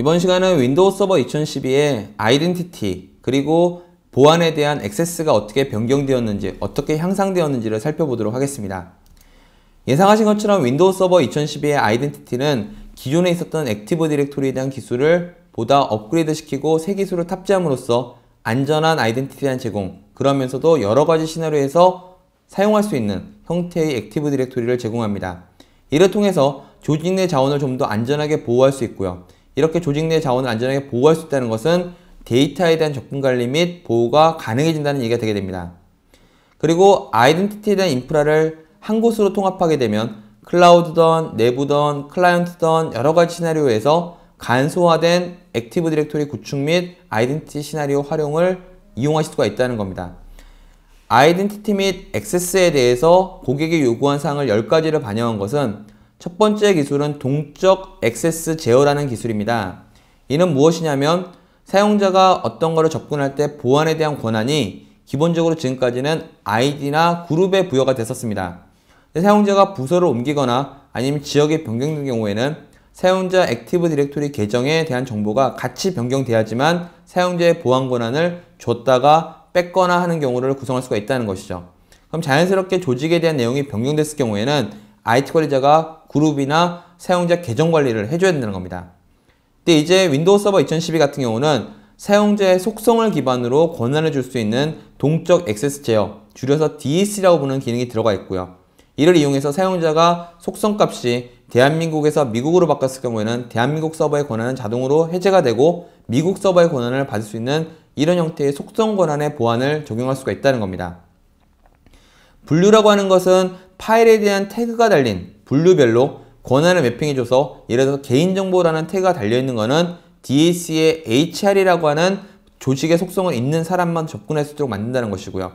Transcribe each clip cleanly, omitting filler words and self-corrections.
이번 시간은 윈도우 서버 2012의 아이덴티티 그리고 보안에 대한 액세스가 어떻게 변경되었는지, 어떻게 향상되었는지를 살펴보도록 하겠습니다. 예상하신 것처럼 윈도우 서버 2012의 아이덴티티는 기존에 있었던 액티브 디렉토리에 대한 기술을 보다 업그레이드 시키고 새 기술을 탑재함으로써 안전한 아이덴티티에 대한 제공, 그러면서도 여러가지 시나리오에서 사용할 수 있는 형태의 액티브 디렉토리를 제공합니다. 이를 통해서 조직 내 자원을 좀 더 안전하게 보호할 수 있고요. 이렇게 조직 내 자원을 안전하게 보호할 수 있다는 것은 데이터에 대한 접근 관리 및 보호가 가능해진다는 얘기가 되게 됩니다. 그리고 아이덴티티에 대한 인프라를 한 곳으로 통합하게 되면 클라우드든 내부든 클라이언트든 여러가지 시나리오에서 간소화된 액티브 디렉토리 구축 및 아이덴티티 시나리오 활용을 이용하실 수가 있다는 겁니다. 아이덴티티 및 액세스에 대해서 고객이 요구한 사항을 10가지를 반영한 것은 첫 번째 기술은 동적 액세스 제어라는 기술입니다. 이는 무엇이냐면 사용자가 어떤 거를 접근할 때 보안에 대한 권한이 기본적으로 지금까지는 아이디나 그룹에 부여가 됐었습니다. 사용자가 부서를 옮기거나 아니면 지역이 변경된 경우에는 사용자 액티브 디렉토리 계정에 대한 정보가 같이 변경돼야지만 사용자의 보안 권한을 줬다가 뺐거나 하는 경우를 구성할 수가 있다는 것이죠. 그럼 자연스럽게 조직에 대한 내용이 변경됐을 경우에는 IT 관리자가 그룹이나 사용자 계정 관리를 해줘야 된다는 겁니다. 근데 이제 윈도우 서버 2012 같은 경우는 사용자의 속성을 기반으로 권한을 줄 수 있는 동적 액세스 제어, 줄여서 DAC라고 부르는 기능이 들어가 있고요. 이를 이용해서 사용자가 속성 값이 대한민국에서 미국으로 바꿨을 경우에는 대한민국 서버의 권한은 자동으로 해제가 되고 미국 서버의 권한을 받을 수 있는 이런 형태의 속성 권한의 보안을 적용할 수가 있다는 겁니다. 분류라고 하는 것은 파일에 대한 태그가 달린 분류별로 권한을 매핑해줘서 예를 들어서 개인정보라는 태그가 달려있는 것은 DAC의 HR이라고 하는 조직의 속성을 있는 사람만 접근할 수 있도록 만든다는 것이고요.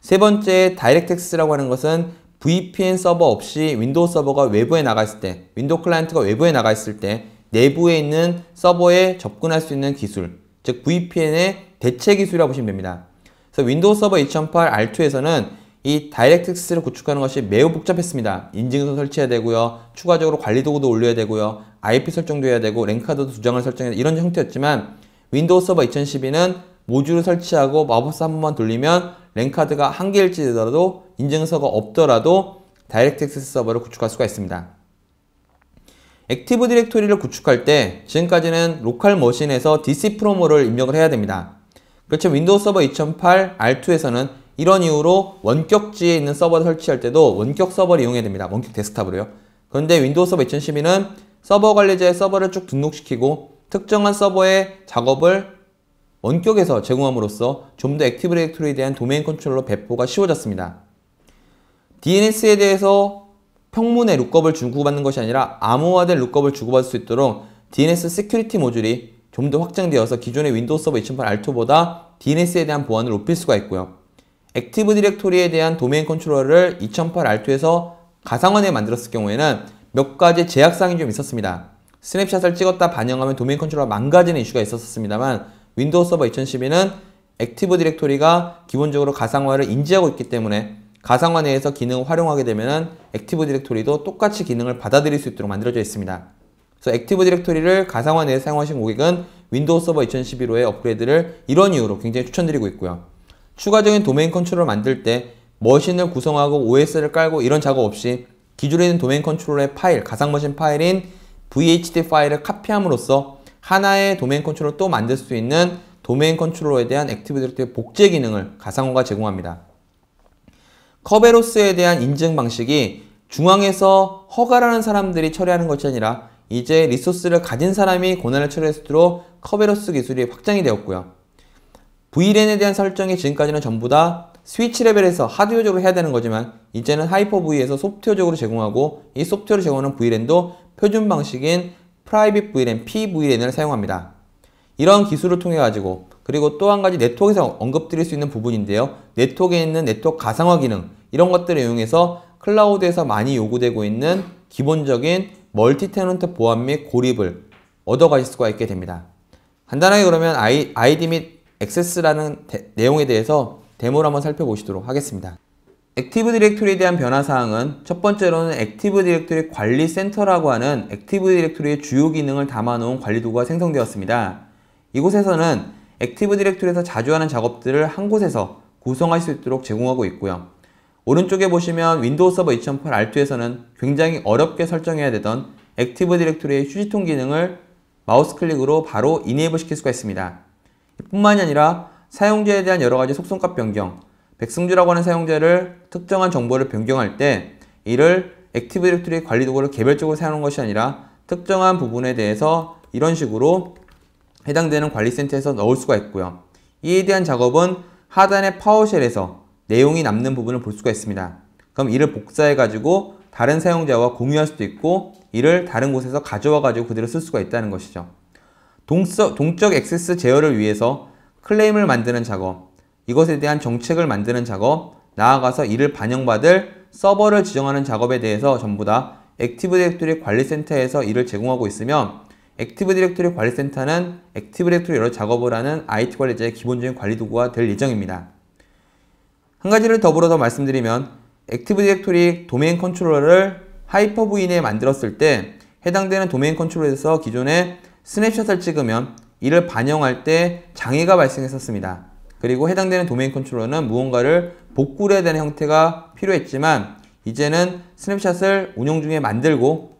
세 번째, 다이렉트 액세스라고 하는 것은 VPN 서버 없이 윈도우 서버가 외부에 나가 있을 때, 윈도우 클라이언트가 외부에 나가 있을 때 내부에 있는 서버에 접근할 수 있는 기술, 즉 VPN의 대체 기술이라고 보시면 됩니다. 그래서 윈도우 서버 2008 R2에서는 이 다이렉트 액세스를 구축하는 것이 매우 복잡했습니다. 인증서 설치해야 되고요. 추가적으로 관리도구도 올려야 되고요. IP 설정도 해야 되고 랭카드도 2장을 설정해야 되고 이런 형태였지만 윈도우 서버 2012는 모듈을 설치하고 마우스 한 번만 돌리면 랭카드가 한 개일지라도 인증서가 없더라도 다이렉트 액세스 서버를 구축할 수가 있습니다. 액티브 디렉토리를 구축할 때 지금까지는 로컬 머신에서 DC 프로모를 입력을 해야 됩니다. 그렇죠. 윈도우 서버 2008 R2에서는 이런 이유로 원격지에 있는 서버를 설치할 때도 원격 서버를 이용해야 됩니다. 원격 데스크탑으로요. 그런데 윈도우 서버 2012는 서버 관리자의 서버를 쭉 등록시키고 특정한 서버의 작업을 원격에서 제공함으로써 좀 더 액티브 디렉토리에 대한 도메인 컨트롤러 배포가 쉬워졌습니다. DNS에 대해서 평문의 룩업을 주고받는 것이 아니라 암호화된 룩업을 주고받을 수 있도록 DNS 시큐리티 모듈이 좀 더 확장되어서 기존의 윈도우 서버 2008 R2보다 DNS에 대한 보안을 높일 수가 있고요. 액티브 디렉토리에 대한 도메인 컨트롤러를 2008 R2에서 가상화에 만들었을 경우에는 몇 가지 제약사항이 좀 있었습니다. 스냅샷을 찍었다 반영하면 도메인 컨트롤러가 망가지는 이슈가 있었습니다만 윈도우 서버 2012는 액티브 디렉토리가 기본적으로 가상화를 인지하고 있기 때문에 가상화 내에서 기능을 활용하게 되면 액티브 디렉토리도 똑같이 기능을 받아들일 수 있도록 만들어져 있습니다. 그래서 액티브 디렉토리를 가상화 내에 사용하신 고객은 윈도우 서버 2011호의 업그레이드를 이런 이유로 굉장히 추천드리고 있고요. 추가적인 도메인 컨트롤을 만들 때 머신을 구성하고 OS를 깔고 이런 작업 없이 기존에 있는 도메인 컨트롤러의 파일, 가상머신 파일인 VHD 파일을 카피함으로써 하나의 도메인 컨트롤러를 또 만들 수 있는 도메인 컨트롤러에 대한 액티브 디렉토리 복제 기능을 가상화가 제공합니다. 커베로스에 대한 인증 방식이 중앙에서 허가라는 사람들이 처리하는 것이 아니라 이제 리소스를 가진 사람이 권한을 처리할 수 있도록 커베로스 기술이 확장이 되었고요. VLAN에 대한 설정이 지금까지는 전부 다 스위치 레벨에서 하드웨어적으로 해야 되는 거지만 이제는 하이퍼V에서 소프트웨어적으로 제공하고 이 소프트웨어를 제공하는 VLAN도 표준 방식인 프라이빗 VLAN, PVLAN을 사용합니다. 이런 기술을 통해 가지고 그리고 또 한 가지 네트워크에서 언급드릴 수 있는 부분인데요. 네트워크에 있는 네트워크 가상화 기능 이런 것들을 이용해서 클라우드에서 많이 요구되고 있는 기본적인 멀티 테넌트 보안 및 고립을 얻어가실 수가 있게 됩니다. 간단하게 그러면 아이디 및 액세스라는 내용에 대해서 데모를 한번 살펴보시도록 하겠습니다. 액티브 디렉토리에 대한 변화사항은 첫 번째로는 액티브 디렉토리 관리 센터라고 하는 액티브 디렉토리의 주요 기능을 담아놓은 관리 도구가 생성되었습니다. 이곳에서는 액티브 디렉토리에서 자주 하는 작업들을 한 곳에서 구성할 수 있도록 제공하고 있고요. 오른쪽에 보시면 윈도우 서버 2008 R2에서는 굉장히 어렵게 설정해야 되던 액티브 디렉토리의 휴지통 기능을 마우스 클릭으로 바로 이네이블 시킬 수가 있습니다. 뿐만이 아니라 사용자에 대한 여러가지 속성값 변경, 백승주라고 하는 사용자를 특정한 정보를 변경할 때 이를 액티브 디렉토리 관리 도구를 개별적으로 사용하는 것이 아니라 특정한 부분에 대해서 이런 식으로 해당되는 관리센터에서 넣을 수가 있고요. 이에 대한 작업은 하단의 파워쉘에서 내용이 남는 부분을 볼 수가 있습니다. 그럼 이를 복사해 가지고 다른 사용자와 공유할 수도 있고 이를 다른 곳에서 가져와 가지고 그대로 쓸 수가 있다는 것이죠. 동적 액세스 제어를 위해서 클레임을 만드는 작업, 이것에 대한 정책을 만드는 작업, 나아가서 이를 반영받을 서버를 지정하는 작업에 대해서 전부 다 액티브 디렉토리 관리센터에서 이를 제공하고 있으며 액티브 디렉토리 관리센터는 액티브 디렉토리 여러 작업을 하는 IT 관리자의 기본적인 관리 도구가 될 예정입니다. 한 가지를 더불어서 말씀드리면 액티브 디렉토리 도메인 컨트롤러를 하이퍼V 내에 만들었을 때 해당되는 도메인 컨트롤러에서 기존에 스냅샷을 찍으면 이를 반영할 때 장애가 발생했었습니다. 그리고 해당되는 도메인 컨트롤러는 무언가를 복구를 해야 되는 형태가 필요했지만 이제는 스냅샷을 운영 중에 만들고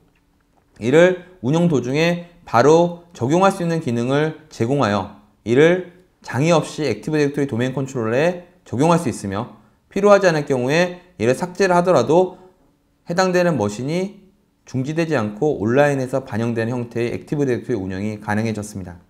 이를 운영 도중에 바로 적용할 수 있는 기능을 제공하여 이를 장애 없이 액티브 디렉토리 도메인 컨트롤러에 적용할 수 있으며 필요하지 않을 경우에 이를 삭제를 하더라도 해당되는 머신이 중지되지 않고 온라인에서 반영되는 형태의 액티브 디렉토리 운영이 가능해졌습니다.